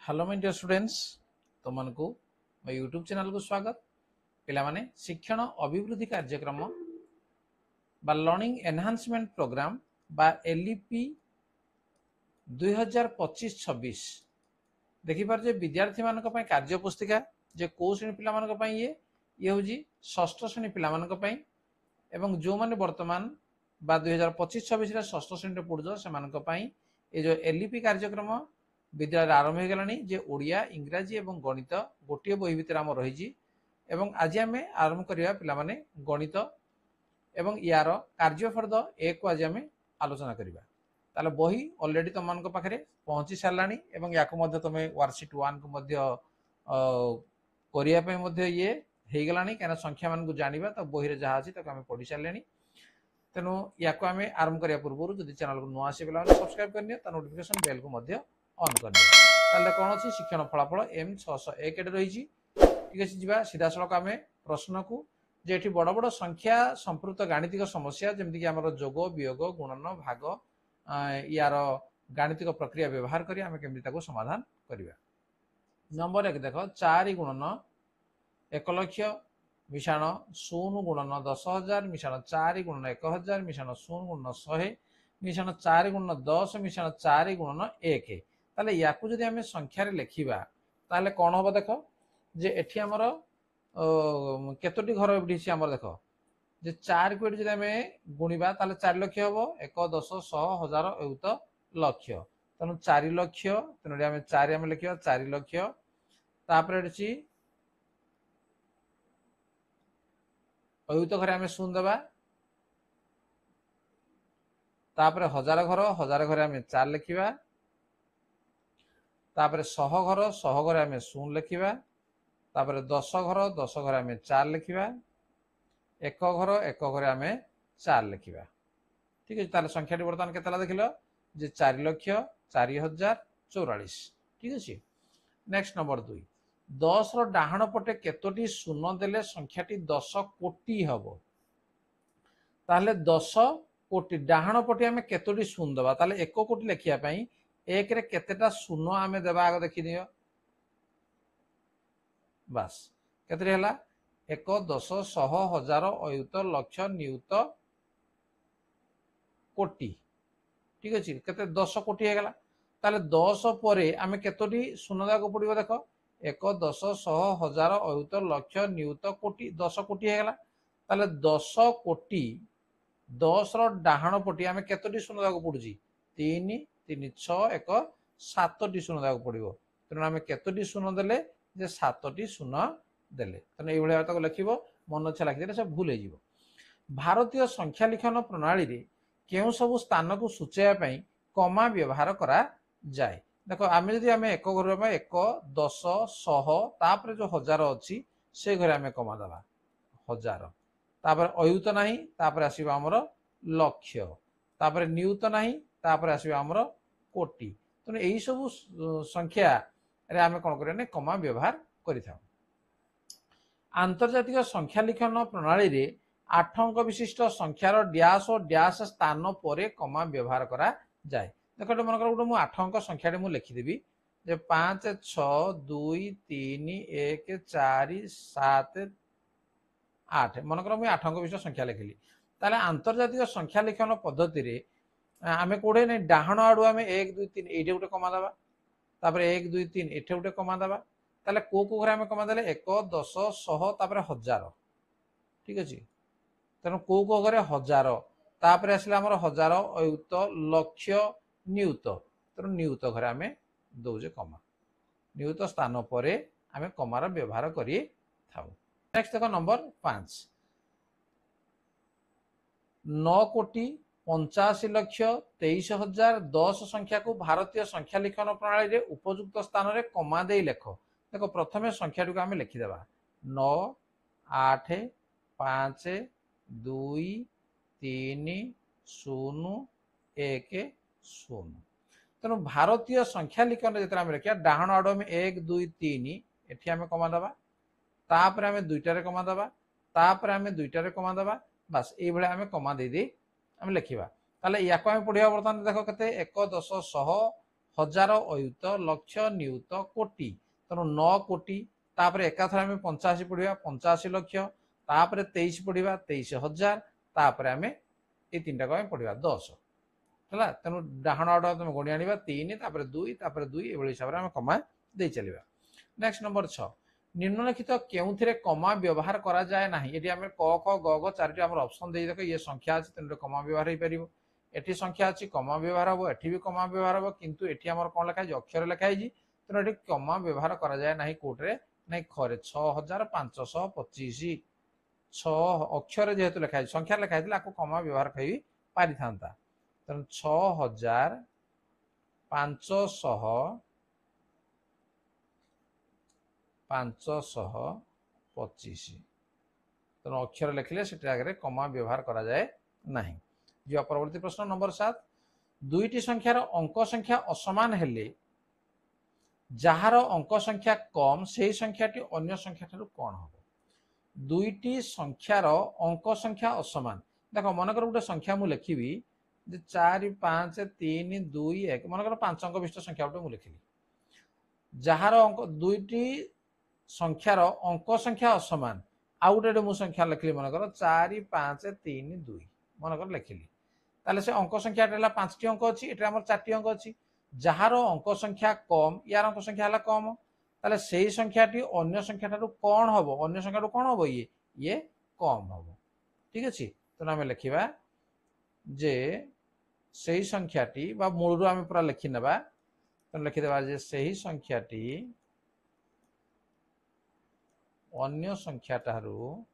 Hello my dear students तुमको मो YouTube channel को स्वागत पिला माने शिक्षण अभिवृद्धि कार्यक्रम बा लर्निंग एनहांसमेंट प्रोग्राम बा एलईपी 2025-26 देखि पारे विद्यार्थी मानक पय कार्य पुस्तिका जे को श्रेणी पिला मानक पय ये होजी षष्ठ श्रेणी पिला मानक पय एवं जो माने वर्तमान बा 2025-26 रे षष्ठ श्रेणी रे पढुछ से मानक पय ए जो एलईपी कार्यक्रम विद्यालय आरंभ हो गलानी जे ओडिया इंग्राजी एवं गणित गोटे बही भितर आम रही एवं आज आम आरंभ करवा पिला माने गणित एवं यार कार्य फर्द ए को आज आम आलोचना करवा ताले बही ऑलरेडी तुम मान पाखे पहुंची सारानी एवं या तुम वर्कशीट 1 को करने ये हो गलानी क्या संख्या मान जाना तो बही रे जहाँ अच्छी आम पढ़ी सारे तेणु या आम आरंभ करने पूर्व जब चैनल को नुआ आसे सब्सक्राइब करनी नोटिफिकेशन बेल को ऑन करने कौन अच्छी शिक्षण फलाफल M601 रही ठीक है जी सीधा सड़क आम प्रश्न को जे बड़ बड़ संख्या संपृक्त गाणितिक समस्या जमीक आम जोग वियोग गुणन भाग यार गाणितिक प्रक्रिया व्यवहार करी आम केमती समाधान करवा। नंबर 1 देख 4 गुणन 1 लक्ष मिशाण 0 गुणन 10,000 मिशाण 4 गुणन 1,000 मिशाण 0 गुणन 100 मिशाण 4 गुणन 10 मिशाण 4 गुणन 1 ताले याकू जदि आम संख्यार लिखा ताले कौन हम देख जे एठी हमर केतोटी घर एठी हमर देख जे 4 को एठी जदि आम गुणिबा ताले 4 लक्ष हबो 1 10 100 1000 एउत लक्ष तनु 4 लक्ष तनु आम 4 आम लिखिबा 4 लक्ष तापर एठी एउत घरे आम शून्य देबा तापर 1000 घरे आम 4 लिखिबा तापर 100 घरे आम 0 लिखिबा तापर 10 घरे आम 4 लिखिबा 1 घरे आम 4 लिखिबा ठीक है ताले संख्याटी बर्तमान केतला देखिलो जे 4 लक्ष 4044 ठीक अछि। नेक्स्ट नंबर 2 10 रो डाहाण पटे केतोटी शून्य देले संख्याटी 10 कोटी हबो ताले 10 कोटी डाहाण पटे आम केतोटी शून्य दबा ताले 1 कोटी लिखिया पई एक रे केतेटा शून्य आमे देबा आग देखि दियो बस केतरे हला 1 10 100 1000 अयुत लक्ष नियुत कोटी ठीक अछि केते 10 कोटी हे गला ताले 10 परे आमे केतोटी शून्य दाको पडिबो देखो 1 10 100 1000 अयुत लक्ष नियुत कोटी 10 कोटी हे गला ताले 10 कोटी 10 रो डाहाण पटी आमे केतोटी शून्य दाको पडुजी 3 3 6 1 7टी शून्य दाको पड़ो तेणु आम केतोटी शून्य देले जे 7टी शून्य देले तेणु ये भाई लिखिबो मन इच्छा लिखिदे से भूल हो। भारतीय संख्या लिखन प्रणाली रे केउ सब स्थान को सूचाइबा पई कमा व्यवहार करा जाए देखो आम जदि आम 1 घर 1 10 100 तापर जो 1000 अच्छी से घरे आम कमा दबा 1000 तापर अयुत नाही तापर आसीबा हमर लक्ष्य तापर नियुत नाही तापर आसीबा हमर कोटी तेणु यही सब संख्या रे आम कौन कर कमा व्यवहार करिथाउ। आंतर्जातिक संख्या लिखन प्रणाली रे 8 अंक विशिष्ट संख्यार डैश और डैश स्थान पर कमा व्यवहार करा जाए देख मन कर गोटे 8 अंक संख्या मु लिखिदेवी जे 5 6 2 3 1 4 7 8 मनकर मुझे 8 अंक विशिष्ट संख्या लिखिली ताले आंतर्जातिक संख्या लिखन पद्धति रे आम कौटे ना डाहाण आड़ू आम 1 2 3 ये गोटे कमा दबा तापर 1 2 3 एठे गोटे कमा दबा ताले को घरे आम कमा देले 1 10 100 तापर 1000 ठीक अछि तेणु को घरे 1000 तापर आसला हमर 1000 अयुत लक्ष नियुत तेणु नियुत घरे आम दौजे कमा नियुत स्थान पर आम कमार व्यवहार करी थाउ। नेक्स्ट देखो नंबर 5 9 कोटी 85 लक्ष 23,000 10 संख्या को भारतीय संख्या लिखन प्रणाली रे उपयुक्त स्थान रे कमा दे लेख देखो प्रथमे संख्या को आम लिखिदेबा 9 8 5 2 3 0 1 0 तेणु भारतीय संख्या लिखन जो आम लिखा डाहाण आड़ आम 1 2 3 एठी आम कमा दबा तापर आम दुईटारे कमा दबा तापर आम दुईटारे कमा दबा बस ये भाई आम कमा दे आम लिखा ताले या पढ़ा बर्तमान देख के 1 10 100 हजार अयुत लक्ष नियुत कोटी तेणु 9 कोटी तापर एकाथर आम 85 पढ़ा 85 लक्ष तापर 23 पढ़ा 23,000 तापर आम ये तीन टाक पढ़ा 10 है तेणु डाण आड़ तुम गणी आने 3 तापर 2 तापर 2 ये हिसाब से आम कमा दे चलवा। नेक्स्ट नंबर 6 निम्नलिखित के कमा व्यवहार करा जाए ना ये आम क ख ग घ चार ऑप्शन दे देख ये संख्या अच्छे तेणु कमा व्यवहार हो पार एटी संख्या अच्छी कमा व्यवहार हम एटी भी कमा व्यवहार हम किंतु एटी आमर कौन लिखाई अक्षर लिखाई तेणु ये कमा व्यवहार करा जाए ना कोर्टे ना खरे 6,525 अक्षर जेहेतु लिखाई संख्या लिखाई आपको कमा व्यवहार कही पारि था तेणु 6,525 तेणु अक्षर लिखले से आगे कमा व्यवहार करा जाए नहीं। जो परवर्ती प्रश्न नंबर 7 दुईटी संख्यार अंक संख्या असमान हेले जार अंक संख्या कम से संख्याटी अन्य संख्या ठारू कौन हम दुईटी संख्यार अंक संख्या असमान देख मनकर गोटे संख्या मुझे लिखी 4 5 3 2 1 मनकर 5 अंक विशिष्ट संख्या गोटे मुझे लिखी जार अंक दुईटी संख्यार अंक संख्या असमान आउ गोटे मुझे संख्या लिखली मनकर 4 5 3 2 मनकर लिखिली ताले से अंक संख्या 5टी अंक अच्छी ये आम 4टी अंक अच्छी जार अंक संख्या कम यार अंक संख्या है कम ताले से संख्याटी अन्य संख्या ठारू कौन हम अन्य संख्या कौन हम ये कम हम ठीक अच्छे तेना आम लिखा जे से संख्याटी मूल आम पूरा लिखि ना लिखिदेवा जे से संख्याटी अन्य संख्या ठारू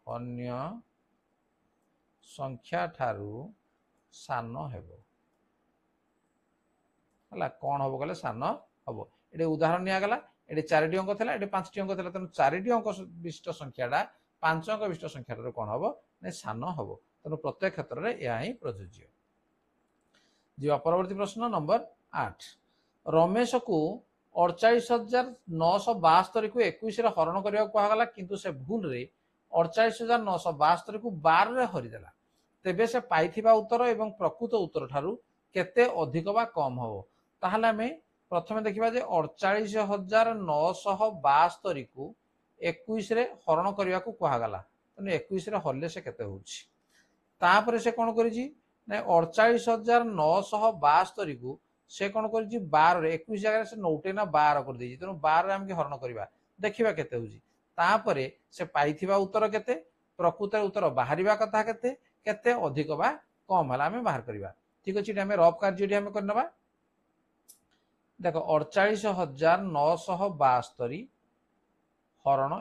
अन्य संख्या ठारू सान हेबो हला कौन हम कहले सान हम ये उदाहरण निगला ये 4टी अंक था ये 5टी अंक था तेणु 4टी अंक विशिष्ट संख्याटा 5 अंक विशिष्ट संख्या कौन हम ना सान हम तेणु प्रत्येक क्षेत्र में यह ही प्रযোज्य। जी परवर्ती प्रश्न नंबर 8 रमेश को 48,972 को 21 हरण करने कहगला किंतु से भूल रे 48,972 को 12 रे हरिदेला तेबे से पाइथिबा उत्तर एवं प्रकृत उत्तर ठारू केते अधिक बा कम हो ताहले आमे प्रथमे देखिबा जे 48,972 को 21 रे हरण करने को कहगला तेणु 21 रे हरले से केते होउछि तापरे से कोन करिछि ना 48,972 को से कोन करिछि 12 रे 21 जगह से नौटे ना 12 कर देछि तेणु 12 रे हम हरण करबा देखिबा केते होउछि तापरे से पाइथिबा उत्तर केते प्रकृत उत्तर बाहरिबा कथा केते केते अधिक बा कम हला आमे बाहर करबा ठीक अछि आमे रफ कार्य आमे करनबा देखो 48,972 हरण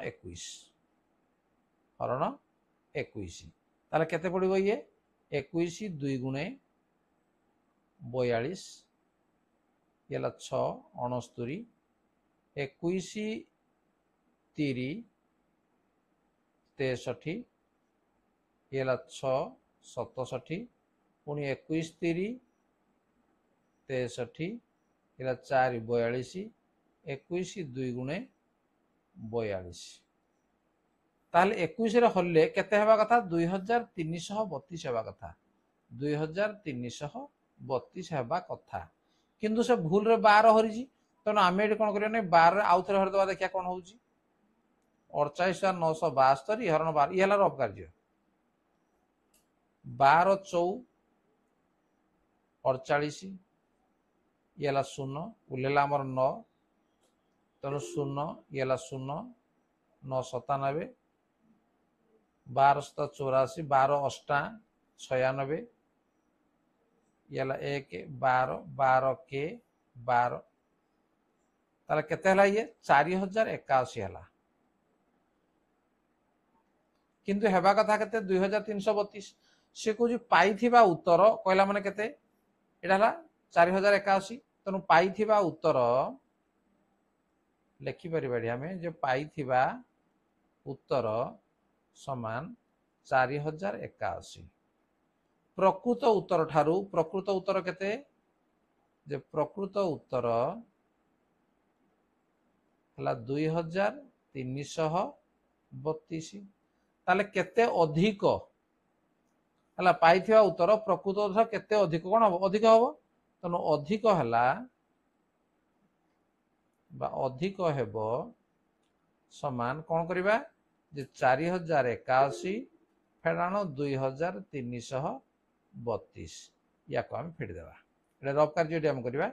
21 ताले केते पड़िबो ये 21 2 गुणे 42 ये 6 69 21 3 63 ये 6 67 पुणी 21 3 63 ये 4 42 21 2 गुणे 42 ताहले 21 रे हल्ले केते हेबा कथा 2332 हेबा कथा 2332 हेबा कथा किंतु से भूल रे 12 हरिजी तेणु आम ये कौन करिया 12 आउ थे हरिदेवा देखिया कौन होउची 48,972 हरण 12 ये रफ कार्य 12 4 48 ये 0 उल्लेला आमर 9 तेणु 0 ये 0 9 97 12 7 84 12 8 96 ये 1 12 12 के 12 ताले केते हला ये 4081 हला किंतु हेबा कथा केते 2332 से कहूँ पाइथिबा उत्तर कहला माने केते एटा हला 4081 तेणु पाइथिबा उत्तर लिखि परिबाडी आमे जे पाइथिबा उत्तर समान 4081 प्रकृत उत्तर ठारू प्रकृत उत्तर केते जे प्रकृत उत्तर हला 2332 ताले केते अधिक हला पाइथिबा उत्तर प्रकृत उत्तर केते अधिक कोन हो अधिक हबो तनो अधिक हला बा अधिक हेबो समान कोन करबा जे 4081 फेराण 2332 या को हम फेड देबा एटा रफ कार्य हम करबा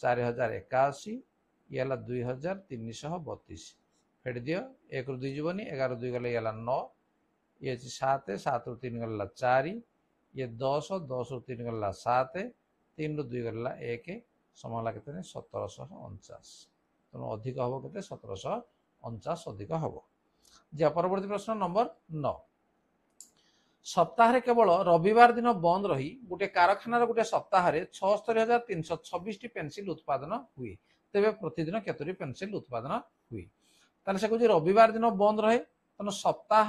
4081 ये हला 2332 फेड दियो 1 रु 2 जीवनी 11 2 गले हला 9 ये 7 7 रु 3 गला 4 ये 10 10 रु 3 गला 7 3 रु 2 गला 1 समाला केते 1749 तेणु अधिक हम के 1749 अधिक हम जा परवर्ती प्रश्न नंबर 9 सप्ताह केवल रविवार दिन बंद रही गोटे कारखानार गोटे सप्ताह 76,326 पेंसिल उत्पादन हुए तेरे प्रतिदिन केतोटी पेंसिल उत्पादन हुए ताले से कहूँ रविवार दिन बंद रहे तेणु सप्ताह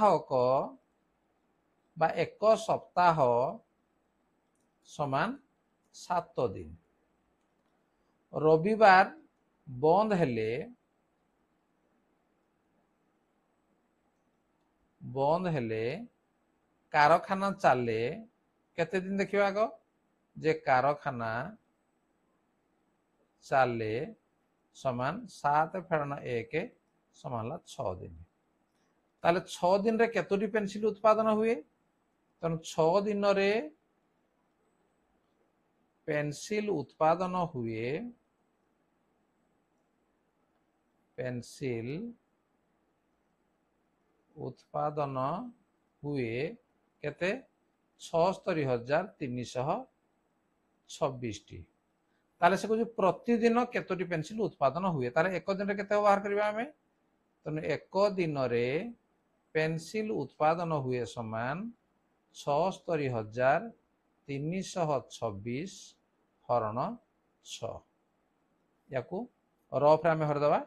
एक सप्ताह समान 7 दिन रविवार बंद हेले कारखाना चले केते दिन देखिबा आगो जे कारखाना चले समान 7 फेरान 1 समान 6 दिन ताले 6 दिन रे केतोटी पेंसिल उत्पादन हुए तन 6 दिन रे पेंसिल उत्पादन हुए पेंसिल उत्पादन हुए केते 76,326 टी ताले से कहूँ प्रतिदिन केतोटी पेंसिल उत्पादन हुए ताले एक दिन रे केते बाहर करबा हमें तने एक दिन रे पेंसिल उत्पादन हुए समान 76,326 हरण 6 याकू रफ आम हरदबा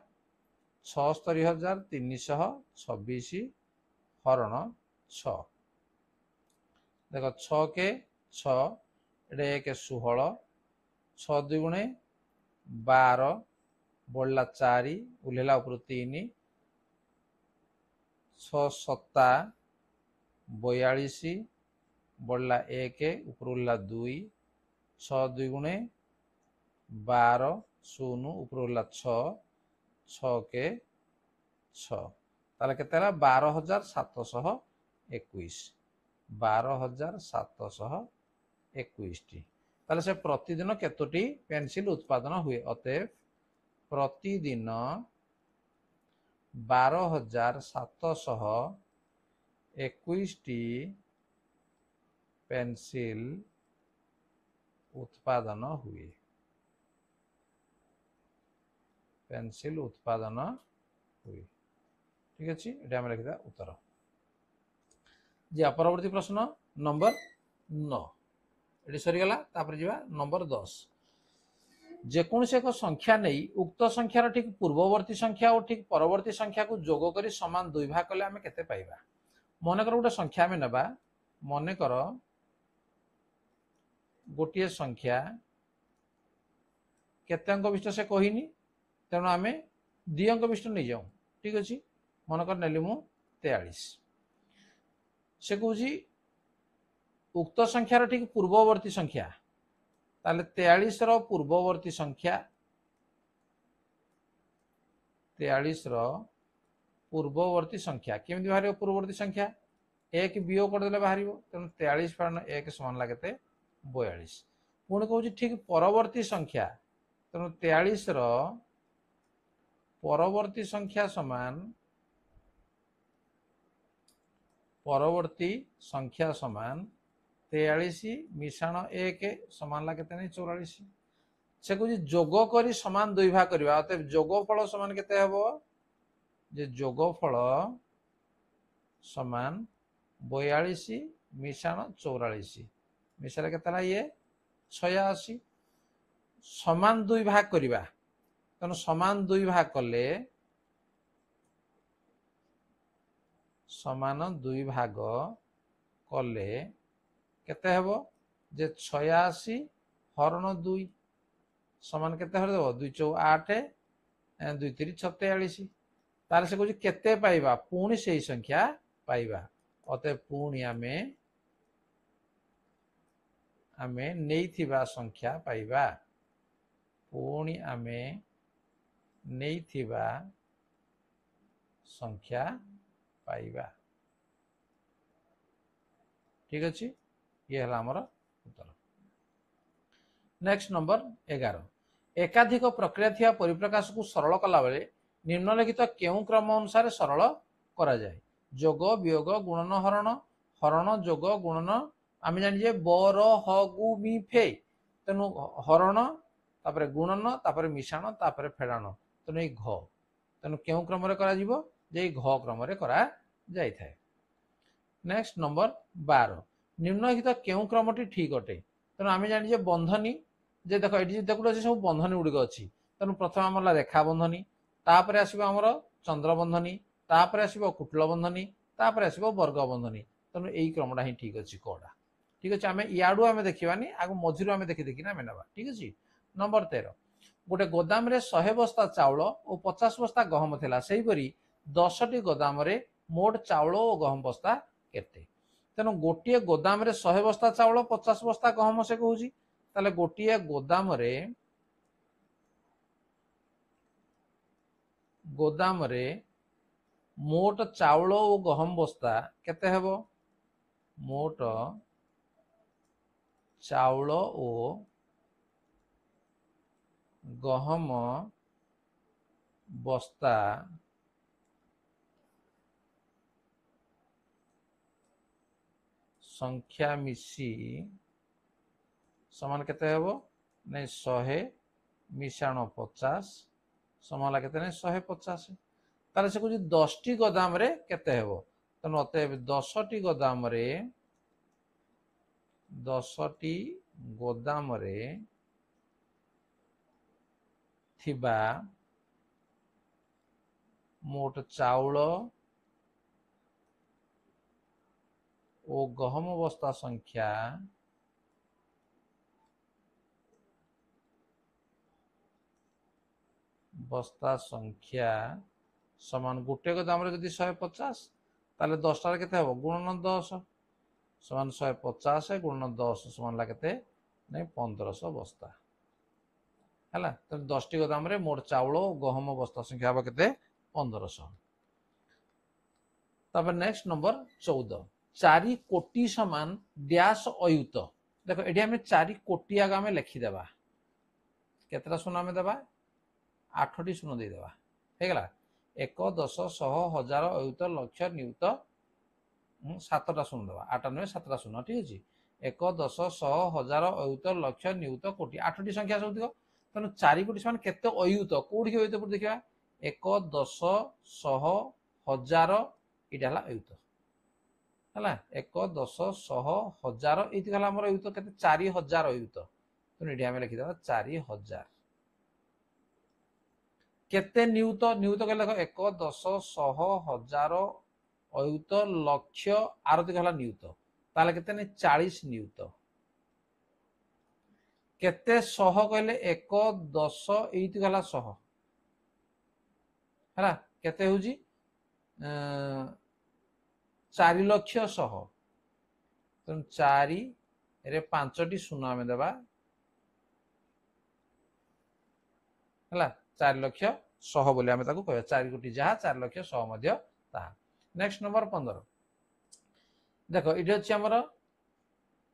76,326 हरण 6 देख 6 के 6 एडे 1 16 6 2 गुणे 12 बढ़ला 4 उल्लेला ऊपर 3 6 7 42 बढ़ला 1 ऊपर उल्ला 2 6 2 गुणे 12 0 ऊपर उल्ला 6 6 के 6 ताले केते 12,721 12,721 टी ताले से प्रतिदिन केतोटी पेंसिल उत्पादन हुए अतएव प्रतिदिन 12,721 टी पेंसिल उत्पादन हुए पेंसिल उत्पादन हुए ठीक अच्छे ये आम लिखा उत्तर जी परवर्ती प्रश्न नंबर 9 ये सरीगला जा नंबर 10 जेकोसी एक संख्या नहीं उक्त संख्यार ठीक पूर्ववर्ती संख्या और ठीक परवर्ती संख्या को जोग कर समान 2 भाग कले आम केते पाइबा मनकर गोटे संख्या आम नेबा मनकर गोटे संख्या केते अंक विशिष्ट से कहनी तेणु आम 2 अंक विशिष्ट नहीं जाऊँ ठीक अच्छे मनकर नेली मु 43 से कहूँ उक्त संख्यार ठीक पूर्ववर्ती संख्या ताले 43 रो पूर्ववर्ती संख्या 43 रो पूर्ववर्ती संख्या केमि बाहर पूर्ववर्ती संख्या 1 वियोग करदेले बाहर तेणु 43 फेरान 1 समान लागते 42 पुणी कहूँ ठीक परवर्ती संख्या तेणु 43 रो परवर्ती संख्या समान परवर्ती संख्या समान 43 मिश्रण 1 समान लगे 44 से कुछ जोग करी समान 2 भाग करबा अतः जोगफल समान केते हबो जे जोगफल समान 42 मिश्रण 44 मिश्रण केते ये 86 समान 2 भाग करबा तनो समान 2 भाग कले समान 2 भाग कले केते हेबो जे 86 हरण 2 समान केते हर देबो 2 4 8 2 3 46 तार से कहू केते पाइबा पुणी से संख्या पाइबा अतः पुणी आमे आमे नेइथिबा संख्या पाइबा पुणी आमे नेइथिबा संख्या पाइबा। ठीक अच्छे ये है आमर उत्तर। नेक्स्ट नंबर 11 एकाधिक प्रक्रिया थिया परिप्रकाश को सरल कला बेले निम्नलिखित केउ क्रम अनुसार सरल करा जाए जोग वियोग गुणन हरण हरण जोग गुणन आम जानी बर हगु मी फे तेणु हरण तापर गुणन तापर मिश्रण तापर फेड़ाण तेणु ये घ तेणु केउ क्रम करा जीवो जे घ क्रम करा जाय थाए। नेक्स्ट नंबर 12 निम्नलिखित केउ क्रमटी ठीक अटे तेणु आम जानी बंधनी जे देख ये देखो सब बंधनी गुड़िक अच्छी तेणु प्रथम आम रेखा बंधनी तापर आसो आमर चंद्र बंधनी तापर आसो कुटल बंधनी तापर आसो वर्ग बंधनी तेणु यही क्रमटा ही ठीक अच्छे कड़ा। ठीक अच्छे आम इाड़ू आम देखानी आग मझिरू आम देखी देखी आम ना। ठीक अच्छे नंबर 13 गोटे गोदाम 100 बस्ता चाउल और 50 बस्ता गहम थिला सेहीपरि 10टी गोदाम मोट चाउल और गहम बस्ता केते तेणु गोटे गोदाम 100 बस्ता चाउल 50 बस्ता गहम से कहूँ ताले गोटे गोदाम रे मोट चाउल और गहम बस्ता केते हेबो मोट चाउल और गहम बस्ता संख्या मिसी समान केते हेबो नहीं 100 मिशाण 50 समान केते नहीं 150 ताले से कुछ 10टी गोदाम रे केते हेबो तेणु अतएव 10टी गोदाम रे 10टी गोदाम रे थिबा मोट चाउल और गहम बस्ता संख्या समान गोटे गोदाम रे जदि 150 ताले 10 टार केते हेबो गुणन 10 समान 150 गुणन 10 समान केते नहीं 1500 बस्ता है तो 10टी गोदाम रे मोट चाउल और गहम बस्ता संख्या हम केते 1500। तब नेक्स्ट नंबर 14 4 कोटी समान डैश अयुत देखो ये आम 4 कोटी आगे आम लिखिदेवा केतटा शून्य आम देवा 8टी शून्य देदेवा होगला 1 10 100 1000 अयुत लक्ष नियुत 7टा शून्य देवा 8 नुहे 7टा शून्य। ठीक अच्छे 1 10 100 1000 अयुत लक्ष नियुत कोटी 8टी संख्या सब दिख तेणु 4 कोटी समान केते अयुत कौटी अयुत पर देखा 1 10 100 1000 यहाँ अयुत है 1 10 100 1000 ये आम अयुत के 4000 अयुत तेणु ये आम लिखिद 4000 केते नियुत नियुत कहले देख 1 10 100 1000 अयुत लक्ष आरती कहला नियुत ताले केते नहीं 40 नियुत केते सह कहले 1 10 ये कहला सह है केते हूँ 4 लक्ष 100 तेणु 4 रे 5टी शून्य आम देवा है 4 लक्ष 100 बोली आम कह 4 कोटी जहाँ 4 लक्ष 100 नेक्स्ट नंबर 15 देख ये अच्छे आमर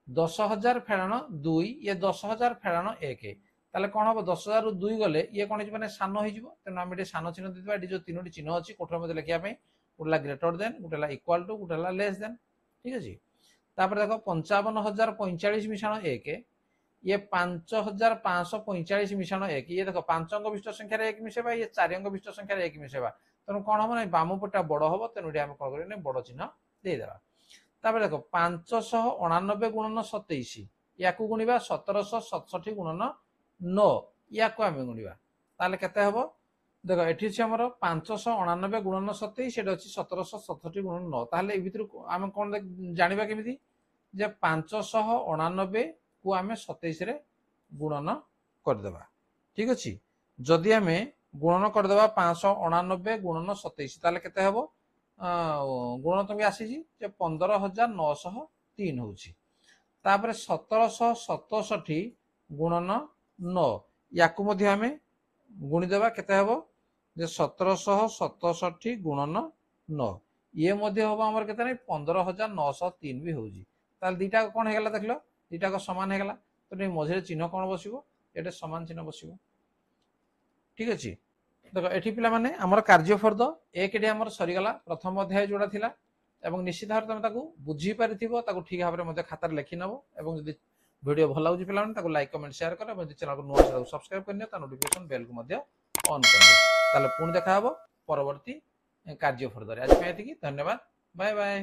10,000 फेड़ाण 2 ये 10,000 फेड़ाण 1 ताले कौन हम 10,000 रु 2 गले ये कौन मैंने सान हो तेणु आम ये सान चिन्ह देवा ये जो 3टी चिन्ह अच्छी कोठर मध्य लिखापी गोटे ग्रेटर देन गोटे इक्वाल टू गोटे लेस देन। ठीक अच्छे तापर देख 55,045 मिशाण 1 ये 5,545 मिशाण 1 ये देख 5 अंक विशिष्ट संख्यार 1 मिसेबा ये 4 अंक विशिष्ट संख्यार 1 मिसेबा तेणु कौन हम ना बाम पटा बड़ हम तेणु आम कौन कर बड़ चिन्ह देदेवा। तापर देख 589 गुणन 27 या गुणा 1767 गुणन 9 या आम गुणा ताले केते हबो देख ये आमर 589 गुणन 27 ये अच्छी 1767 गुणन 9 ताहले भर आम कौन जाना केमी जे 589 को आम 27 रे गुणन करदेवा। ठीक अच्छे जदि आम गुणन करदेवा 589 गुणन 27 ताहले केते हबो गुणन तुम्हें आसी 15,903 हूँ तापर 1767 गुणन 9 याकू मध्य आमे गुणिदेवा केते हबो जे 1767 गुणन 9 ये मध्य हबो हमर केते नै 15903 भी होजी ताल दीटा कोन हे गेला देखलो दीटा को समान हे गेला तो नै मझे चिन्ह कोन बसिबो एटे समान चिन्ह बसिबो ठीक अछि देखो एठी पिला माने हमर कार्यफर्द एक एडी हमर सरी गला प्रथम अध्याय जोडा थिला एवं निश्चित भाव तुम ताकू बुझी पारिथिबो ताकू ठीक भाबरे मते खातार लेखि नबो एवं जदि वीडियो भल लाଗୁଛି पिला माने ताकू लाइक कमेंट शेयर कर एवं चैनल को नुवा से सब्सक्राइब करनियो ता नोटिफिकेशन बेल को मध्य ऑन करनियो ताले पुणी देखा हबो परवर्ती कार्यफर्द रे आज पे एतिकी धन्यवाद बाय बाय।